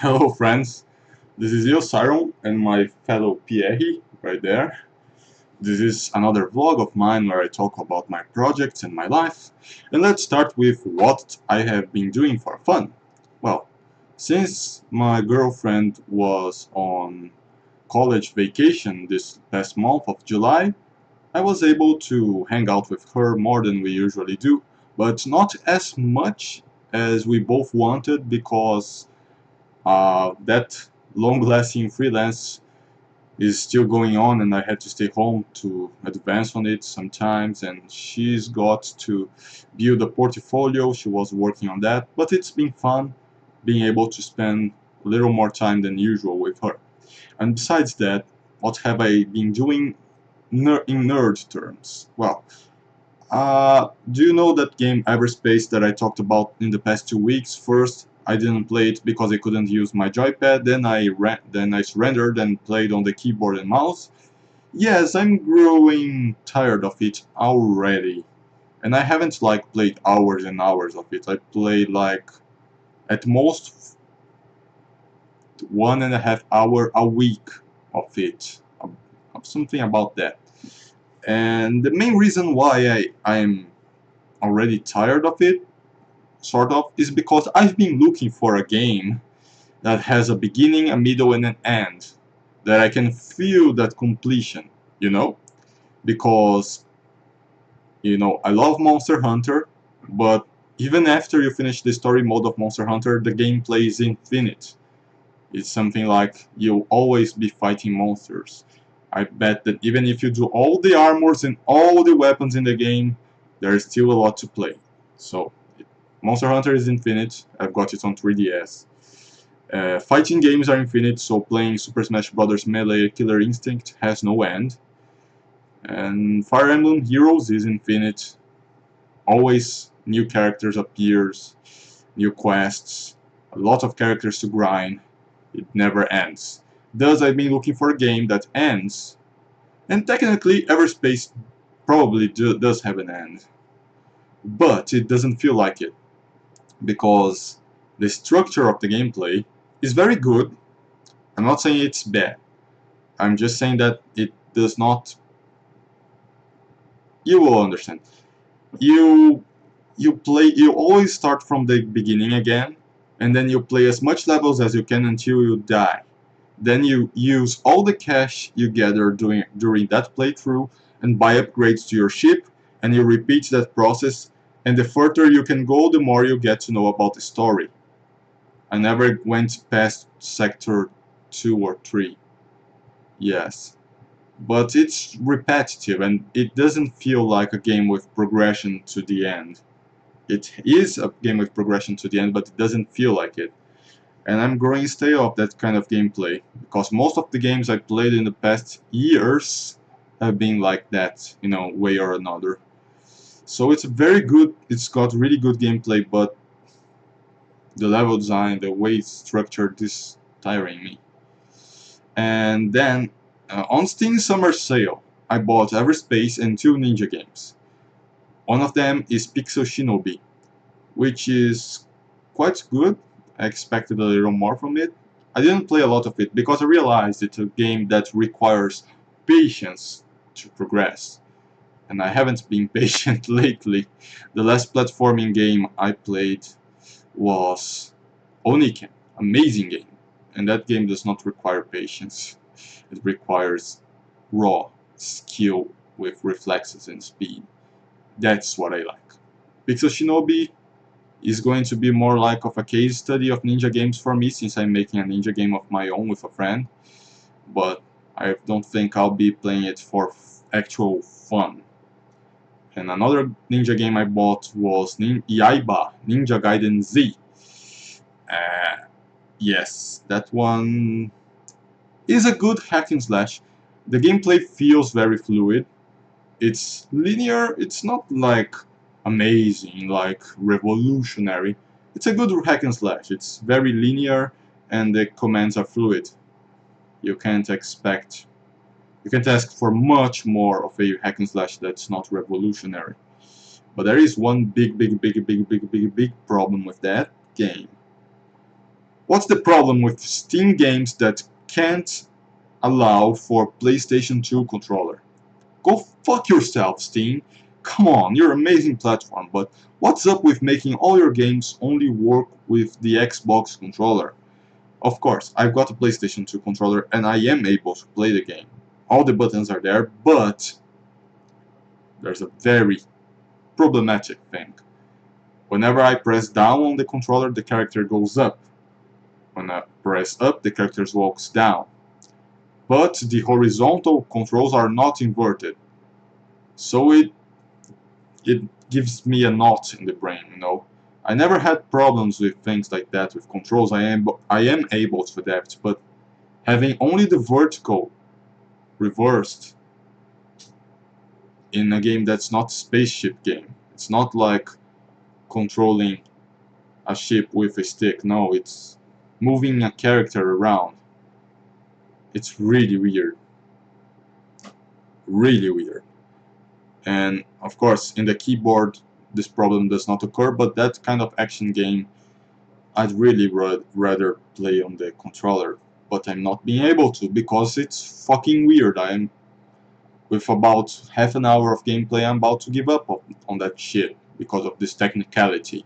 Hello friends, this is LeoSyron and my fellow Pierre right there. This is another vlog of mine where I talk about my projects and my life. And let's start with what I have been doing for fun. Well, since my girlfriend was on college vacation this past month of July, I was able to hang out with her more than we usually do, but not as much as we both wanted because that long-lasting freelance is still going on, and I had to stay home to advance on it sometimes, and she's got to build a portfolio. She was working on that, but it's been fun being able to spend a little more time than usual with her. And besides that, what have I been doing in nerd terms? Well, do you know that game Everspace that I talked about in the past 2 weeks? First, I didn't play it because I couldn't use my joypad. Then I surrendered and played on the keyboard and mouse. Yes, I'm growing tired of it already, and I haven't like played hours and hours of it. I played like at most 1.5 hours a week of it, something about that. And the main reason why I'm already tired of it, sort of, is because I've been looking for a game that has a beginning, a middle, and an end, that I can feel that completion, you know? Because, I love Monster Hunter, but even after you finish the story mode of Monster Hunter, the gameplay is infinite. It's something like you'll always be fighting monsters. I bet that even if you do all the armors and all the weapons in the game, there is still a lot to play. So, Monster Hunter is infinite. I've got it on 3DS. Fighting games are infinite, so playing Super Smash Bros. Melee Killer Instinct has no end. And Fire Emblem Heroes is infinite. Always new characters appears, new quests, a lot of characters to grind. It never ends. Thus, I've been looking for a game that ends, and technically Everspace probably does have an end, but it doesn't feel like it, because the structure of the gameplay is very good. I'm not saying it's bad. I'm just saying that it does not. You will understand. You you always start from the beginning again, and then you play as much levels as you can until you die. Then you use all the cash you gather during that playthrough and buy upgrades to your ship, and you repeat that process, and the further you can go, the more you get to know about the story. I never went past sector 2 or 3. Yes. But it's repetitive, and it doesn't feel like a game with progression to the end. It is a game with progression to the end, but it doesn't feel like it. And I'm growing stale of that kind of gameplay, because most of the games I played in the past years have been like that, way or another. So it's very good, it's got really good gameplay, but the level design, the way it's structured is tiring me. And then, on Steam Summer Sale, I bought Everspace and 2 ninja games. One of them is Pixel Shinobi, which is quite good. I expected a little more from it. I didn't play a lot of it because I realized it's a game that requires patience to progress. And I haven't been patient lately. The last platforming game I played was Oniken, amazing game. And that game does not require patience. It requires raw skill with reflexes and speed. That's what I like. Pixel Shinobi is going to be more like of a case study of ninja games for me, since I'm making a ninja game of my own with a friend. But I don't think I'll be playing it for actual fun. And another ninja game I bought was Yaiba Ninja Gaiden Z. Yes, that one is a good hack and slash. The gameplay feels very fluid. It's linear, it's not like amazing, like revolutionary. It's a good hack and slash. It's very linear and the commands are fluid. You can't ask for much more of a hack and slash that's not revolutionary. But there is one big problem with that game. What's the problem with Steam games that can't allow for PlayStation 2 controller? Go fuck yourself, Steam. Come on, you're an amazing platform, but what's up with making all your games only work with the Xbox controller? Of course, I've got a PlayStation 2 controller and I am able to play the game. All the buttons are there, but there's a very problematic thing. Whenever I press down on the controller, the character goes up. When I press up, the character walks down. But the horizontal controls are not inverted. So it gives me a knot in the brain, you know. I never had problems with things like that with controls. I am able to adapt, but having only the vertical reversed in a game that's not a spaceship game. It's not like controlling a ship with a stick. No, it's moving a character around. It's really weird. Really weird. And of course, in the keyboard, this problem does not occur, but that kind of action game, I'd really rather play on the controller. But I'm not being able to because it's fucking weird. With about half an hour of gameplay, I'm about to give up on that shit because of this technicality.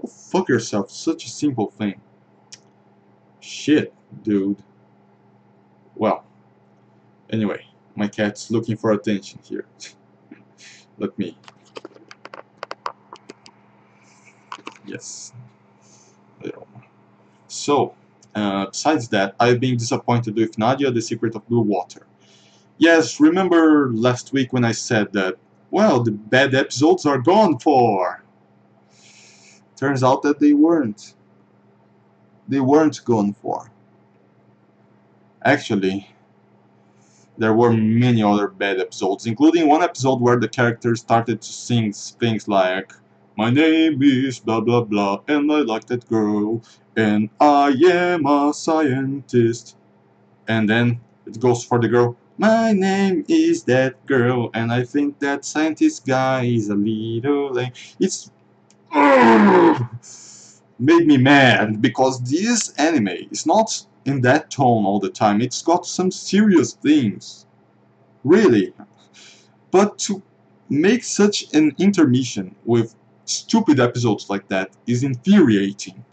Oh, fuck yourself, such a simple thing. Shit, dude. Well, anyway, my cat's looking for attention here. Let me. Yes. So, besides that, I've been disappointed with Nadia, The Secret of Blue Water. Yes, remember last week when I said that, well, the bad episodes are gone for? Turns out that they weren't. They weren't gone for. Actually, there were many other bad episodes, including one episode where the character started to sing things like, "My name is blah blah blah, and I like that girl, and I am a scientist." And then it goes for the girl, "My name is that girl, and I think that scientist guy is a little lame." It's made me mad because this anime is not in that tone all the time. It's got some serious themes, really. But to make such an intermission with stupid episodes like that is infuriating.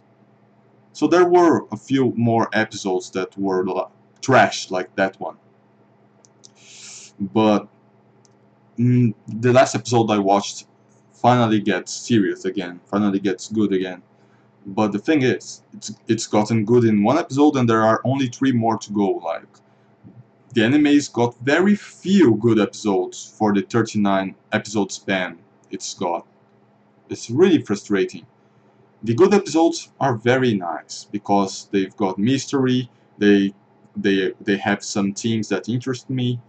So there were a few more episodes that were trash like that one. But the last episode I watched finally gets serious again, finally gets good again. But the thing is, it's gotten good in one episode and there are only 3 more to go. Like, the anime's got very few good episodes for the 39 episode span it's got. It's really frustrating. The good episodes are very nice because they've got mystery, they have some themes that interest me,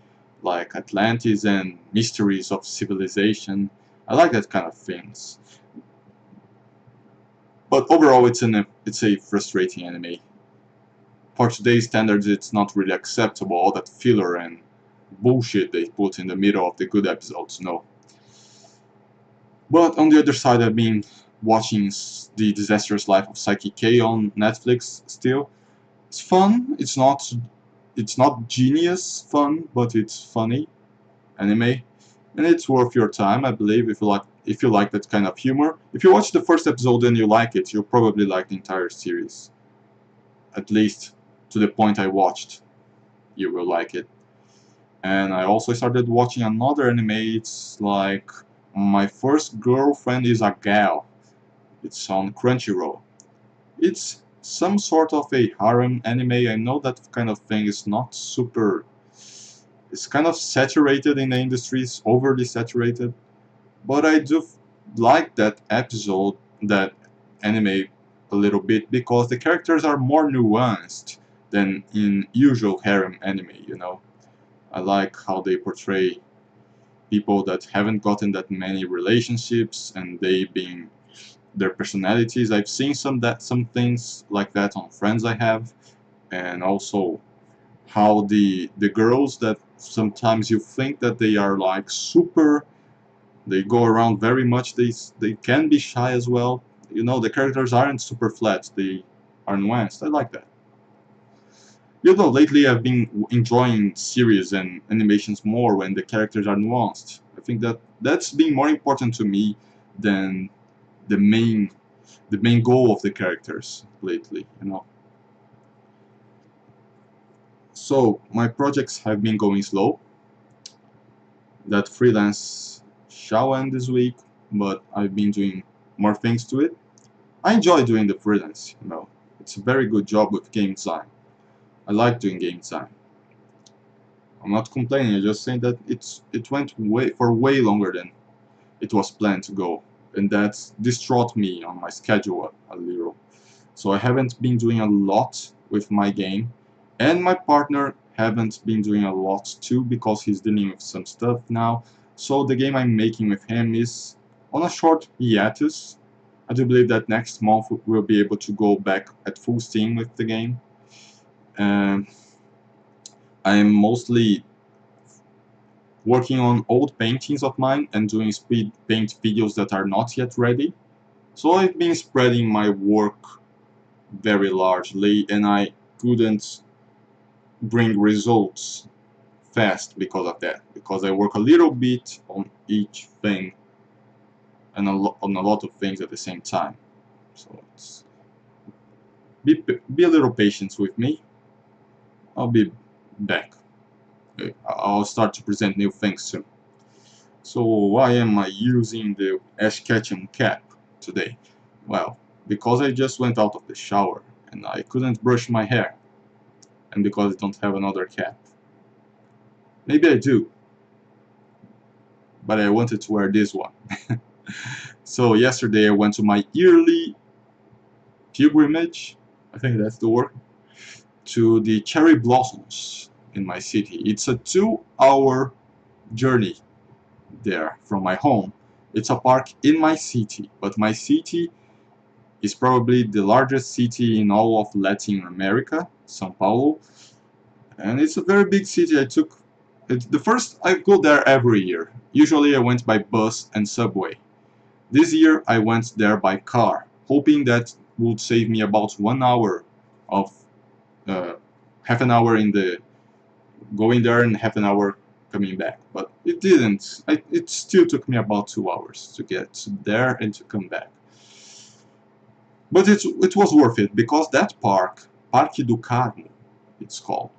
like Atlantis and mysteries of civilization. I like that kind of things. But overall, it's a frustrating anime. For today's standards, it's not really acceptable, all that filler and bullshit they put in the middle of the good episodes, no. But on the other side, I've been watching The Disastrous Life of Psyche K on Netflix still. It's fun, it's not genius fun, but it's funny anime. And it's worth your time, I believe, if you like that kind of humor. If you watch the first episode and you like it, you'll probably like the entire series. At least to the point I watched, you will like it. And I also started watching another anime. It's like My First Girlfriend is a Gal. It's on Crunchyroll. It's some sort of a harem anime. I know that kind of thing is not super... It's kind of saturated in the industry, it's overly saturated. But I do like that anime a little bit because the characters are more nuanced than in usual harem anime, you know. I like how they portray people that haven't gotten that many relationships and they being their personalities. I've seen some things like that on friends I have, and also how the girls that sometimes you think that they are like super, they go around very much, they can be shy as well. You know, the characters aren't super flat. are nuanced. I like that. You know, lately I've been enjoying series and animations more when the characters are nuanced. I think that that's been more important to me than the main goal of the characters lately, you know. So my projects have been going slow. That freelance shall end this week, but I've been doing more things to it. I enjoy doing the freelance, you know. It's a very good job with game design. I like doing game design. I'm not complaining, I'm just saying that it went way longer than it was planned to go. And that's distraught me on my schedule a little. So I haven't been doing a lot with my game, and my partner haven't been doing a lot too because he's dealing with some stuff now. So the game I'm making with him is on a short hiatus. I do believe that next month we'll be able to go back at full steam with the game. Um, I'm mostly working on old paintings of mine and doing speed paint videos that are not yet ready. So I've been spreading my work very largely, and I couldn't bring results fast because of that, because I work a little bit on each thing and on a lot of things at the same time. So be a little patient with me. I'll be back. I'll start to present new things soon. So why am I using the Ash Ketchum cap today? Well, because I just went out of the shower and I couldn't brush my hair, and because I don't have another cap. Maybe I do, but I wanted to wear this one. So yesterday I went to my yearly pilgrimage, I think that's the word, to the cherry blossoms in my city. It's a 2-hour journey there from my home. It's a park in my city, but my city is probably the largest city in all of Latin America, São Paulo, and it's a very big city. I go there every year. Usually I went by bus and subway. This year I went there by car, hoping that would save me about 1 hour of half an hour in the going there and half an hour coming back. But it didn't. It still took me about 2 hours to get there and to come back. But it was worth it because that park, Parque do Carmo, it's called.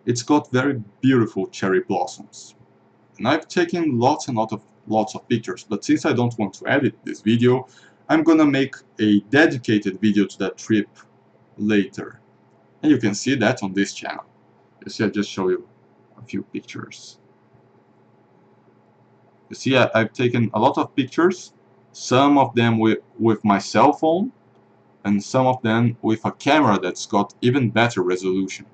It's got very beautiful cherry blossoms. And I've taken lots of pictures, but since I don't want to edit this video, I'm gonna make a dedicated video to that trip later. And you can see that on this channel. You see, I just show you a few pictures. You see, I've taken a lot of pictures, some of them with my cell phone, and some of them with a camera that's got even better resolution.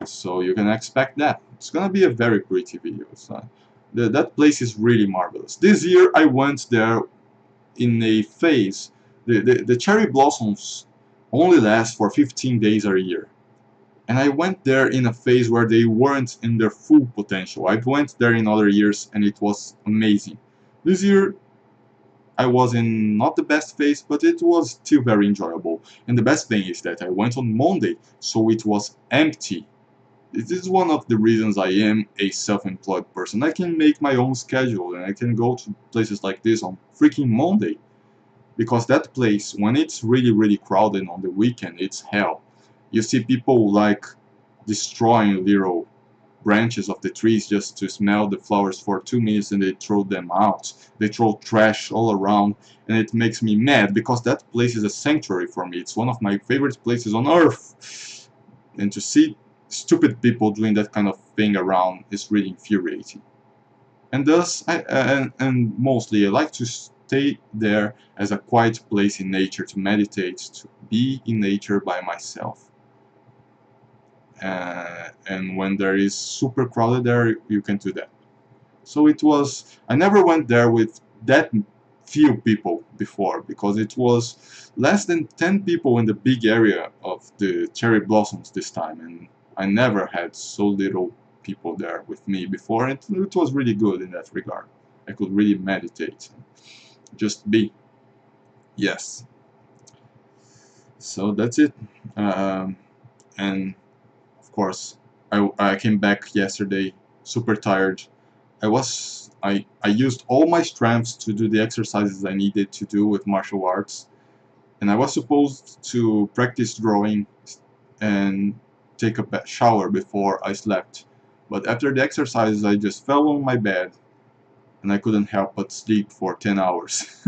So you can expect that. It's gonna be a very pretty video. So that place is really marvelous. This year I went there in a phase. The cherry blossoms only last for 15 days a year. And I went there in a phase where they weren't in their full potential. I went there in other years and it was amazing. This year I was in not the best phase, but it was still very enjoyable. And the best thing is that I went on Monday, so it was empty. This is one of the reasons I am a self-employed person. I can make my own schedule and I can go to places like this on freaking Monday. Because that place, when it's really crowded on the weekend, it's hell. You see people like destroying little branches of the trees just to smell the flowers for 2 minutes and they throw them out. They throw trash all around and it makes me mad because that place is a sanctuary for me. It's one of my favorite places on earth. And to see stupid people doing that kind of thing around is really infuriating. And thus, and mostly I like to stay there as a quiet place in nature to meditate, to be in nature by myself. And when there is super crowded there, you can do that. So I never went there with that few people before, because it was less than 10 people in the big area of the cherry blossoms this time, and I never had so little people there with me before. It was really good in that regard. I could really meditate, just be. Yes. So that's it. And of course, I came back yesterday super tired. I used all my strengths to do the exercises I needed to do with martial arts, and I was supposed to practice drawing and take a shower before I slept. But after the exercises, I just fell on my bed and I couldn't help but sleep for 10 hours.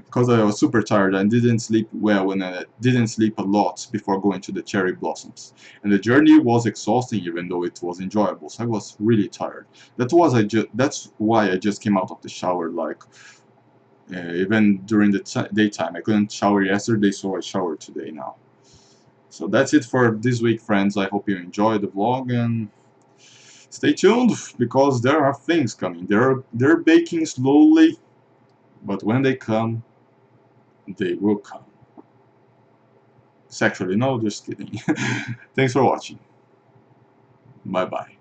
Because I was super tired and didn't sleep well, and I didn't sleep a lot before going to the cherry blossoms. And the journey was exhausting, even though it was enjoyable. So I was really tired. That's why I just came out of the shower. Like even during the daytime, I couldn't shower yesterday, so I showered today now. So that's it for this week, friends. I hope you enjoyed the vlog and stay tuned because there are things coming. They're baking slowly, but when they come, they will come. Sexually, no, just kidding. Thanks for watching. Bye bye.